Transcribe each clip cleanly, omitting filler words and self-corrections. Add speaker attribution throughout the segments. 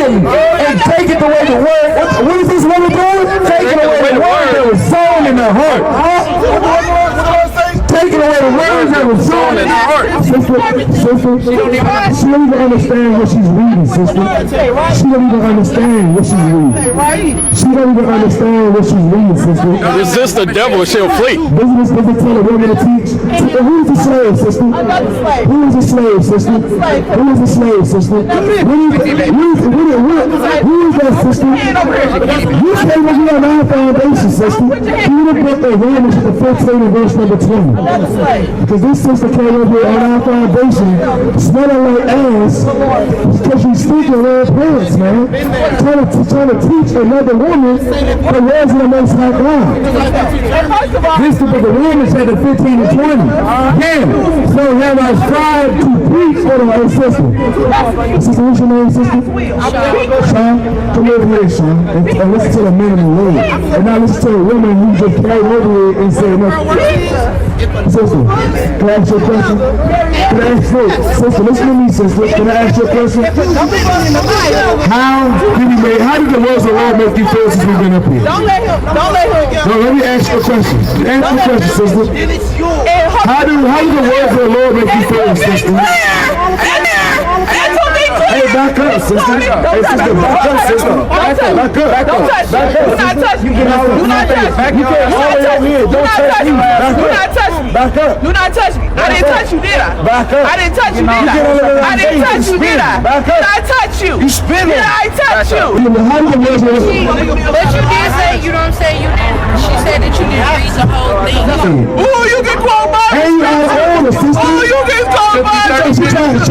Speaker 1: immediately and taking away the word. What is this woman doing? Taking away the word that was sown in her heart. Taking away the words that was sown in her heart. Sister, she don't even understand what she's reading, sister. She don't even understand what she's reading. She don't even understand what she's reading, sister.
Speaker 2: Resist the devil, she'll flee.
Speaker 1: Doesn't tell a woman to teach? Who is a slave, sister? Who is a slave, sister? Who is a slave, sister? Who is that, sister? You stay with me on our foundation, sister. You would have put the Romans to 15 and verse number 20. Because this sister came over here on our foundation smelling like ass because she's speaking her parents, man. Trying to teach another woman the words of the Most High God. This is the Romans had the 15 and 20. Yeah. So have I strived to preach for the sister. Sister, what's your name, sister? Sean, come over here, Sean, and listen to the men in the Lord. And now listen to a woman who just came over here and said, no. Sister, can I ask you a question? Can I ask you, sister, listen to me, sister. Can I ask you a question? How did the words of the Lord make you feel since we've been up here?
Speaker 3: Don't let him.
Speaker 1: No, let me ask you a question. Answer the question, sister. How do the words of the Lord make you feel, sister? Hey, back up, sister. Hey, sister, back up, sister. Back up.
Speaker 3: Don't touch me. Do not touch me. Do not touch me.
Speaker 1: You can't all the way over here. Don't touch me.
Speaker 3: Do not touch me.
Speaker 1: Back up.
Speaker 3: Do not touch me. I didn't touch you, did I?
Speaker 1: Back up.
Speaker 3: I didn't touch you, did I? I didn't touch you, did I?
Speaker 1: Back up.
Speaker 3: Did I touch you?
Speaker 1: You spinning.
Speaker 3: Did I touch you?
Speaker 1: How do the words of the Lord?
Speaker 4: But you did say, you know what I'm saying, you didn't, she said that you didn't read the whole thing.
Speaker 3: Ooh, you get called by
Speaker 1: Hey, you out of order, sister.
Speaker 3: Ooh, you get called by
Speaker 1: She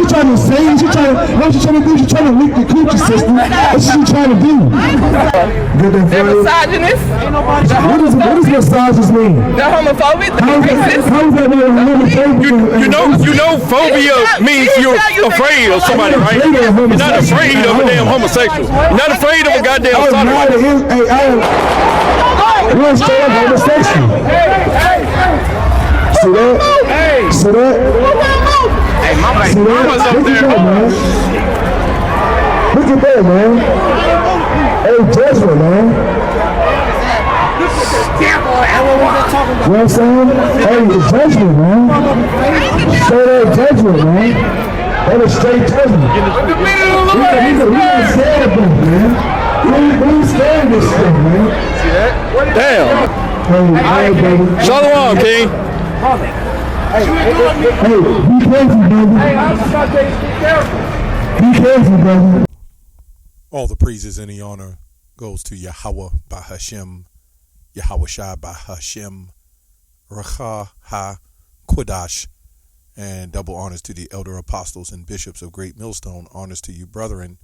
Speaker 1: trying to say, what she trying to do? She trying to lick the coochie, sister. What's she trying to do? Get that
Speaker 3: They're
Speaker 1: phrase?
Speaker 3: misogynist.
Speaker 1: What does misogynist mean?
Speaker 3: They're homophobic. They're racist.
Speaker 1: How is that homophobic?
Speaker 2: You know, phobia means you're afraid of somebody, right? You're not afraid of a damn homosexual. You're not afraid of a goddamn sodomite.
Speaker 1: You're straight up homosexual. See that? See that?
Speaker 2: Hey, mama's up there.
Speaker 1: Look at that, man. Hey, judgment, man. You know what I'm saying? Hey, the judgment, man. Straight up judgment, man. That is straight judgment. We ain't scared of them, man. We ain't scared of this stuff, man.
Speaker 2: Damn.
Speaker 1: Hey, baby.
Speaker 2: Shalom, King.
Speaker 1: Hey, be careful, brother. Be careful, brother.
Speaker 5: All the praises and the honor goes to Yahweh by Hashem, Yahweh Shai by Hashem, Racha Ha Kodash, and double honors to the elder apostles and bishops of Great Millstone. Honors to you, brethren.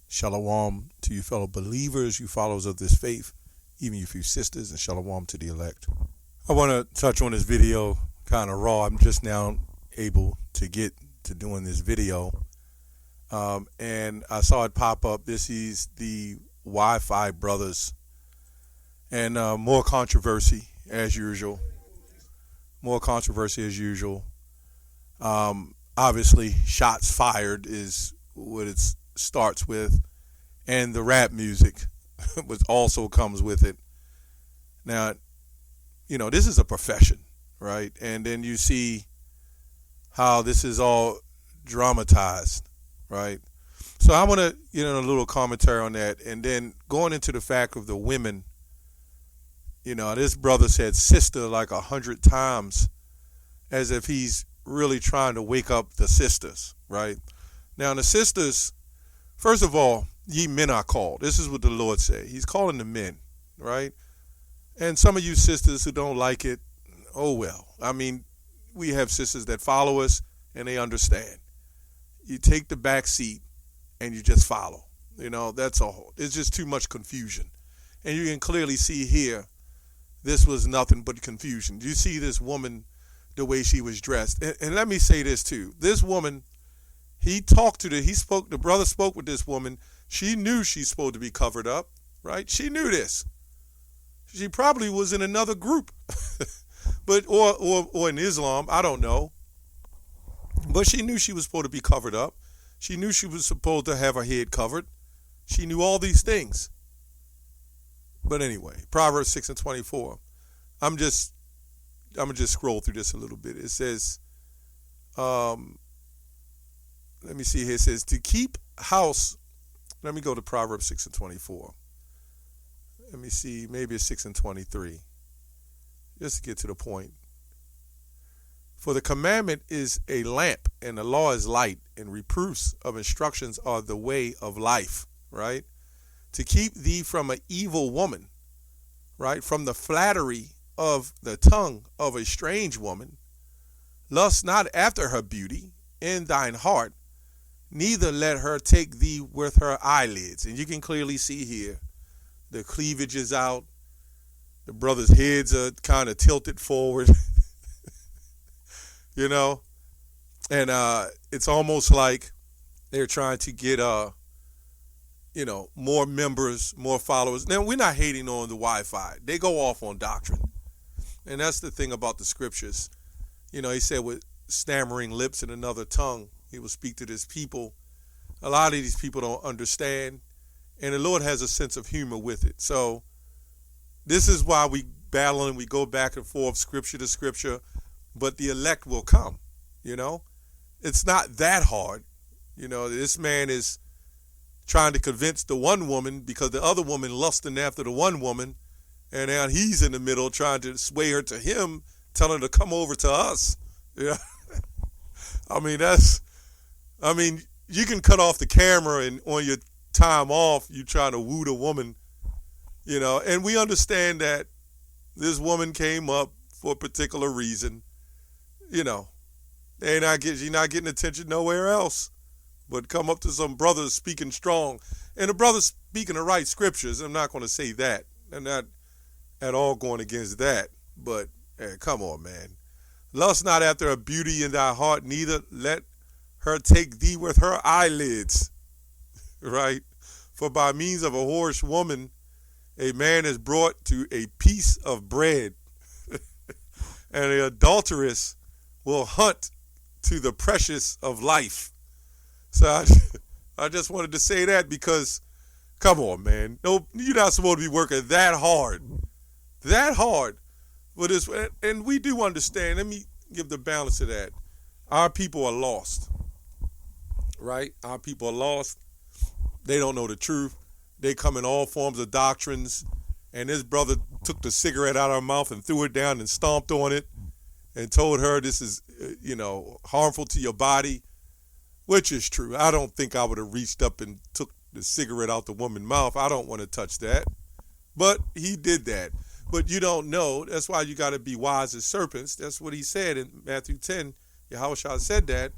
Speaker 5: Shalom to you fellow believers, you followers of this faith, even you few sisters, and shalom to the elect. I want to touch on this video kind of raw. I'm just now able to get to doing this video. And I saw it pop up. This is the Wi-Fi brothers, and more controversy as usual. More controversy as usual. Obviously, shots fired is what it starts with, and the rap music, which also comes with it. Now, you know, this is a profession, right? And then you see how this is all dramatized. Right. So I want to get in a little commentary on that, and then going into the fact of the women. You know, this brother said sister like 100 times, as if he's really trying to wake up the sisters. Right. Now, the sisters, first of all, ye men are called. This is what the Lord said. He's calling the men. Right. And some of you sisters who don't like it, oh, well, I mean, we have sisters that follow us and they understand. You take the back seat and you just follow. You know, that's all. It's just too much confusion. And you can clearly see here, this was nothing but confusion. You see this woman, the way she was dressed. And let me say this too. This woman, the brother spoke with this woman. She knew she's supposed to be covered up, right? She knew this. She probably was in another group, but or in Islam, I don't know. But she knew she was supposed to be covered up. She knew she was supposed to have her head covered. She knew all these things. But anyway, Proverbs 6:24. I'm gonna just scroll through this a little bit. It says, let me see here. It says to keep house. Let me go to Proverbs 6:24. Let me see. Maybe it's 6:23. Just to get to the point. For the commandment is a lamp, and the law is light, and reproofs of instructions are the way of life, right? To keep thee from an evil woman, right? From the flattery of the tongue of a strange woman. Lust not after her beauty in thine heart, neither let her take thee with her eyelids. And you can clearly see here, the cleavage is out. The brothers' heads are kind of tilted forward. You know, and it's almost like they're trying to get, more members, more followers. Now, we're not hating on the Wi-Fi. They go off on doctrine. And that's the thing about the scriptures. You know, he said with stammering lips and another tongue, he will speak to this people. A lot of these people don't understand. And the Lord has a sense of humor with it. So this is why we battle and we go back and forth, scripture to scripture. But the elect will come, you know. It's not that hard. You know, this man is trying to convince the one woman because the other woman lusting after the one woman. And now he's in the middle trying to sway her to him, telling her to come over to us. Yeah. You can cut off the camera and on your time off, you trying to woo the woman, you know. And we understand that this woman came up for a particular reason. You know, you're not getting attention nowhere else, but come up to some brothers speaking strong, and the brothers speaking the right scriptures. I'm not going to say that. I'm not at all going against that, but come on, man. Lust not after her beauty in thy heart, neither let her take thee with her eyelids, right? For by means of a whorish woman, a man is brought to a piece of bread, and the adulteress will hunt to the precious of life. So I just wanted to say that because, come on, man. No, you're not supposed to be working that hard for this. And we do understand. Let me give the balance to that. Our people are lost, right? Our people are lost. They don't know the truth. They come in all forms of doctrines. And this brother took the cigarette out of her mouth and threw it down and stomped on it and told her this is, harmful to your body, which is true. I don't think I would have reached up and took the cigarette out the woman's mouth. I don't want to touch that. But he did that. But you don't know. That's why you got to be wise as serpents. That's what he said in Matthew 10. Yahushua said that.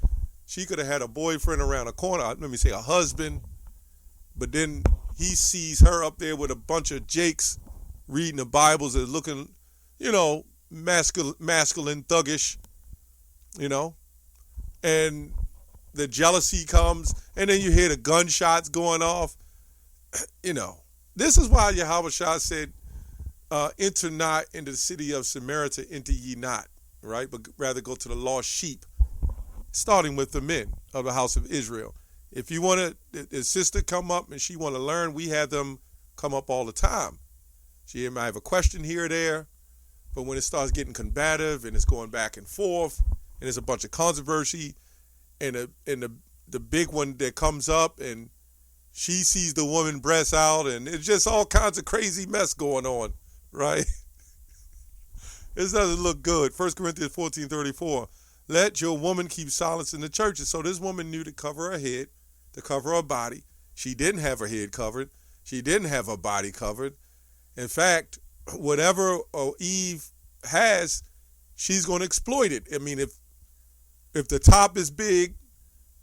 Speaker 5: She could have had a boyfriend around the corner, a husband. But then he sees her up there with a bunch of jakes reading the Bibles and looking, masculine, thuggish, and the jealousy comes, and then you hear the gunshots going off. This is why Yahushua said, enter not into the city of Samaria, enter ye not, right? But rather go to the lost sheep, starting with the men of the house of Israel. If you want a sister come up and she want to learn, we have them come up all the time. She might have a question here or there, but when it starts getting combative and it's going back and forth, and there's a bunch of controversy, and the big one that comes up, and she sees the woman breast out, and it's just all kinds of crazy mess going on, right? This doesn't look good. 1 Corinthians 14:34. Let your woman keep silence in the churches. So this woman knew to cover her head, to cover her body. She didn't have her head covered. She didn't have her body covered. In fact, whatever Eve has, she's going to exploit it. I mean, if the top is big,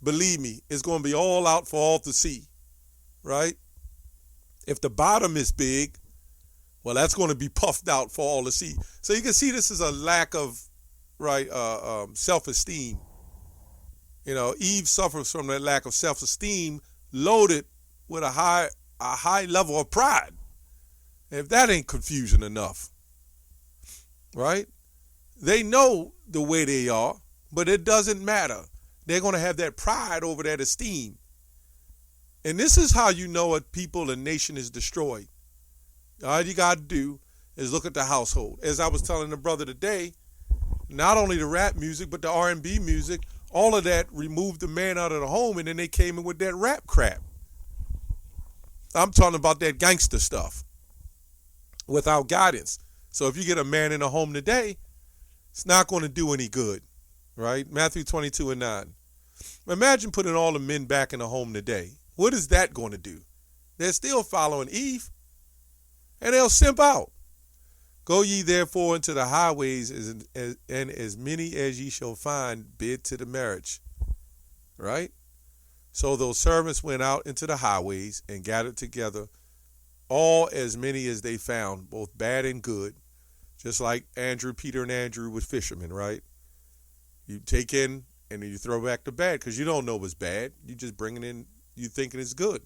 Speaker 5: believe me, it's going to be all out for all to see, right? If the bottom is big, well, that's going to be puffed out for all to see. So you can see this is a lack of, self-esteem. Eve suffers from that lack of self-esteem, loaded with a high level of pride. If that ain't confusion enough, right? They know the way they are, but it doesn't matter. They're going to have that pride over that esteem. And this is how you know a people, a nation is destroyed. All you got to do is look at the household. As I was telling the brother today, not only the rap music, but the R&B music, all of that removed the man out of the home, and then they came in with that rap crap. I'm talking about that gangster stuff without guidance. So if you get a man in a home today, it's not going to do any good, right? Matthew 22:9. Imagine putting all the men back in the home today. What is that going to do? They're still following Eve, and they'll simp out. Go ye therefore into the highways, and as many as ye shall find, bid to the marriage. Right? So those servants went out into the highways and gathered together all as many as they found, both bad and good. Just like Peter and Andrew with fishermen, right? You take in and then you throw back the bad because you don't know what's bad. You just bring it in, you thinking it's good.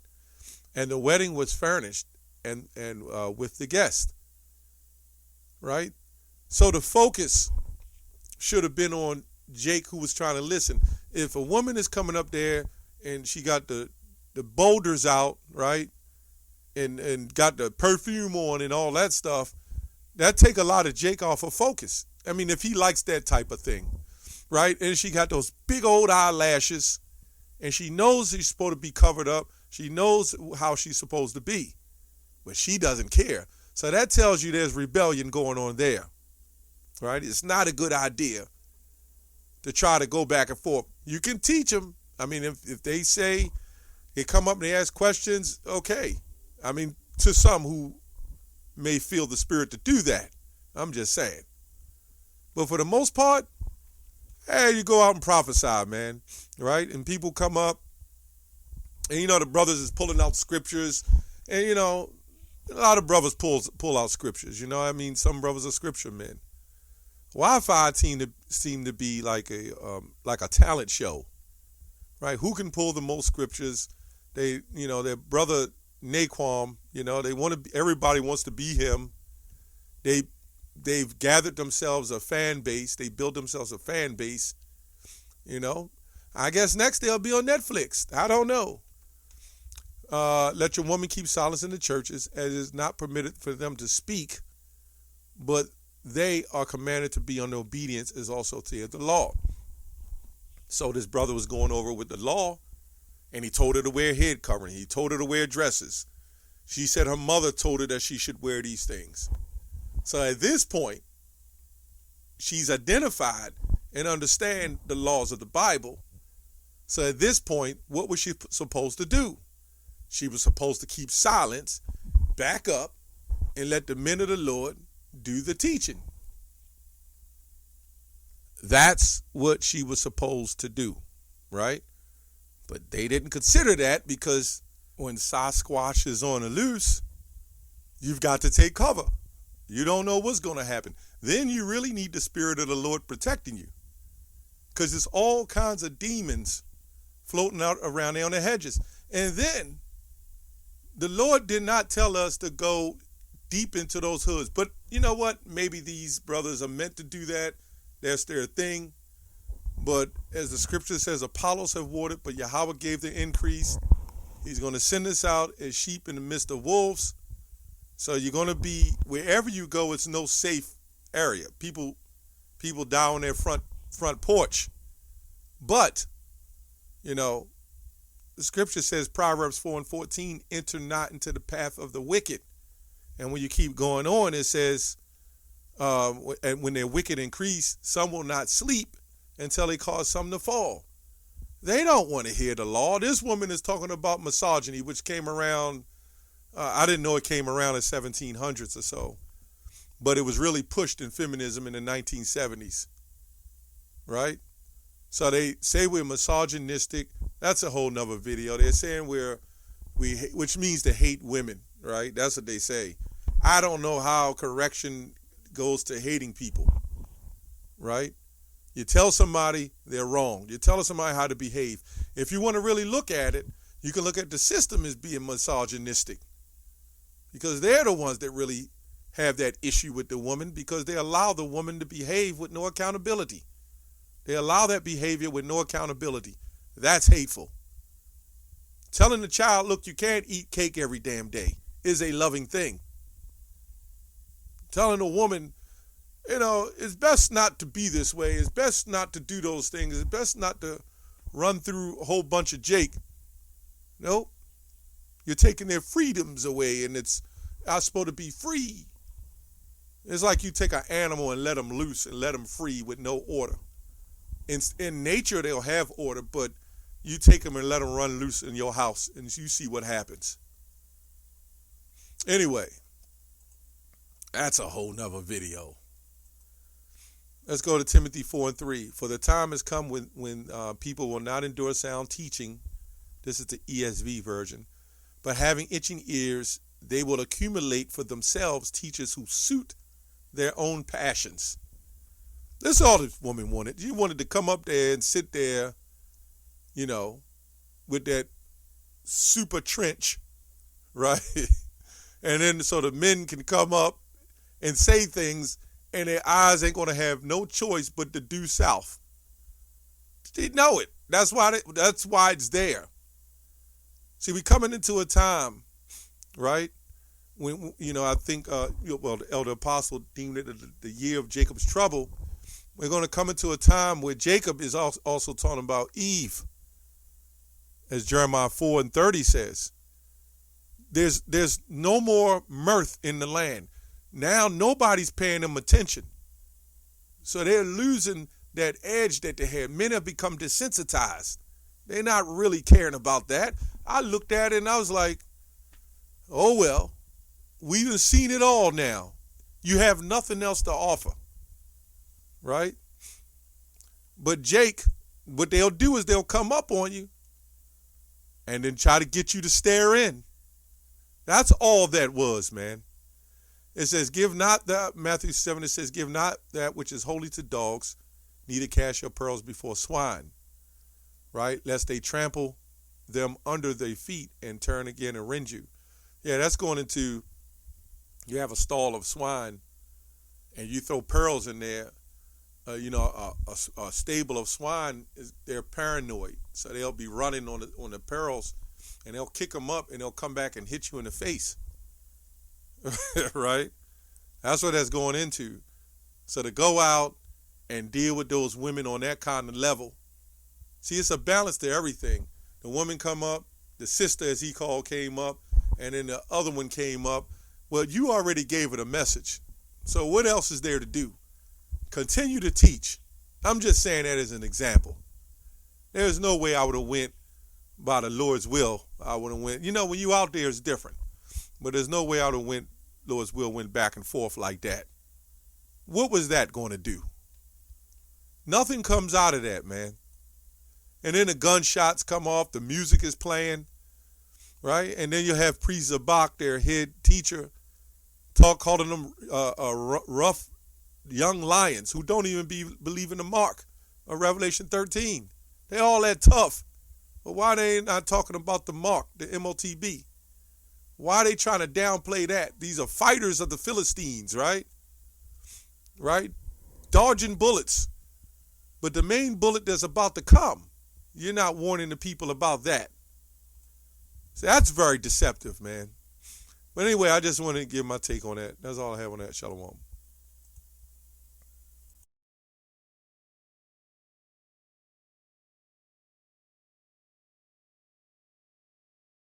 Speaker 5: And the wedding was furnished and with the guest. Right? So the focus should have been on Jake, who was trying to listen. If a woman is coming up there and she got the boulders out, right, and got the perfume on and all that stuff, that take a lot of Jake off of focus. I mean, if he likes that type of thing, right? And she got those big old eyelashes, and she knows she's supposed to be covered up. She knows how she's supposed to be, but she doesn't care. So that tells you there's rebellion going on there, right? It's not a good idea to try to go back and forth. You can teach them. I mean, if they say, they come up and they ask questions, okay. I mean, to some who may feel the spirit to do that. I'm just saying. But for the most part, hey, you go out and prophesy, man, right? And people come up, and, you know, the brothers is pulling out scriptures, and, you know, a lot of brothers pull out scriptures, you know. I mean, some brothers are scripture men. Wi-Fi seem to be like a talent show, right? Who can pull the most scriptures? They, you know, their brother Naquan, you know, everybody wants to be him. They've gathered themselves a fan base. They built themselves a fan base. You know, I guess next they'll be on Netflix. I don't know. Let your woman keep silence in the churches, as it is not permitted for them to speak, but they are commanded to be under obedience, as also to the law. So this brother was going over with the law, and he told her to wear head covering. He told her to wear dresses. She said her mother told her that she should wear these things. So at this point, she's identified and understand the laws of the Bible. So at this point, what was she supposed to do? She was supposed to keep silence, back up, and let the men of the Lord do the teaching. That's what she was supposed to do, right? But they didn't consider that, because when Sasquatch is on the loose, you've got to take cover. You don't know what's going to happen. Then you really need the Spirit of the Lord protecting you, because there's all kinds of demons floating out around there on the hedges. And then the Lord did not tell us to go deep into those hoods. But you know what? Maybe these brothers are meant to do that. That's their thing. But as the scripture says, Apollos have watered, but Yahweh gave the increase. He's going to send us out as sheep in the midst of wolves. So you're going to be, wherever you go, it's no safe area. People die on their front porch. But, you know, the scripture says, Proverbs 4:14, enter not into the path of the wicked. And when you keep going on, it says, and when their wicked increase, some will not sleep until they cause some to fall. They don't want to hear the law. This woman is talking about misogyny, which came around, I didn't know it came around in 1700s or so, but it was really pushed in feminism in the 1970s, right? So they say we're misogynistic. That's a whole nother video. They're saying which means to hate women, right? That's what they say. I don't know how correction goes to hating people, right? You tell somebody they're wrong. You tell somebody how to behave. If you want to really look at it, you can look at the system as being misogynistic, because they're the ones that really have that issue with the woman, because they allow the woman to behave with no accountability. They allow that behavior with no accountability. That's hateful. Telling the child, look, you can't eat cake every damn day is a loving thing. Telling a woman, it's best not to be this way. It's best not to do those things. It's best not to run through a whole bunch of Jake. Nope. You're taking their freedoms away, and I'm supposed to be free. It's like you take an animal and let them loose and let them free with no order. In nature, they'll have order, but you take them and let them run loose in your house, and you see what happens. Anyway, that's a whole nother video. Let's go to Timothy 4:3. For the time has come when people will not endure sound teaching. This is the ESV version. But having itching ears, they will accumulate for themselves teachers who suit their own passions. This is all this woman wanted. She wanted to come up there and sit there, with that super trench, right? And then so the men can come up and say things, and their eyes ain't going to have no choice but to due south. They know it. That's why it's there. See, we coming into a time, right, when, I think, the elder apostle deemed it the year of Jacob's trouble. We're going to come into a time where Jacob is also talking about Eve, as Jeremiah 4:30 says. There's no more mirth in the land. Now nobody's paying them attention. So they're losing that edge that they had. Men have become desensitized. They're not really caring about that. I looked at it and I was like, oh well, we've seen it all now. You have nothing else to offer. Right? But Jake, what they'll do is they'll come up on you and then try to get you to stare in. That's all that was, man. It says, give not that, Matthew 7, it says, give not that which is holy to dogs, neither cast your pearls before swine, right? Lest they trample them under their feet and turn again and rend you. Yeah, that's going into, you have a stall of swine and you throw pearls in there. A stable of swine, they're paranoid. So they'll be running on the pearls and they'll kick them up and they'll come back and hit you in the face. Right? That's what that's going into. So to go out and deal with those women on that kind of level. See, it's a balance to everything. The woman come up, the sister, as he called, came up, and then the other one came up. Well, you already gave it a message. So what else is there to do? Continue to teach. I'm just saying that as an example. There's no way I would have went by the Lord's will. I would have went, when you out there, it's different. But there's no way I would have went, Lord's will, went back and forth like that. What was that going to do? Nothing comes out of that, man. And then the gunshots come off, the music is playing, right? And then you have Priest Zabak, their head teacher, calling them rough young lions who don't even believe in the mark of Revelation 13. They all that tough. But why they not talking about the mark, the MOTB? Why are they trying to downplay that? These are fighters of the Philistines, right? Right? Dodging bullets. But the main bullet that's about to come, you're not warning the people about that. So that's very deceptive, man. But anyway, I just wanted to give my take on that. That's all I have on that. Shalom.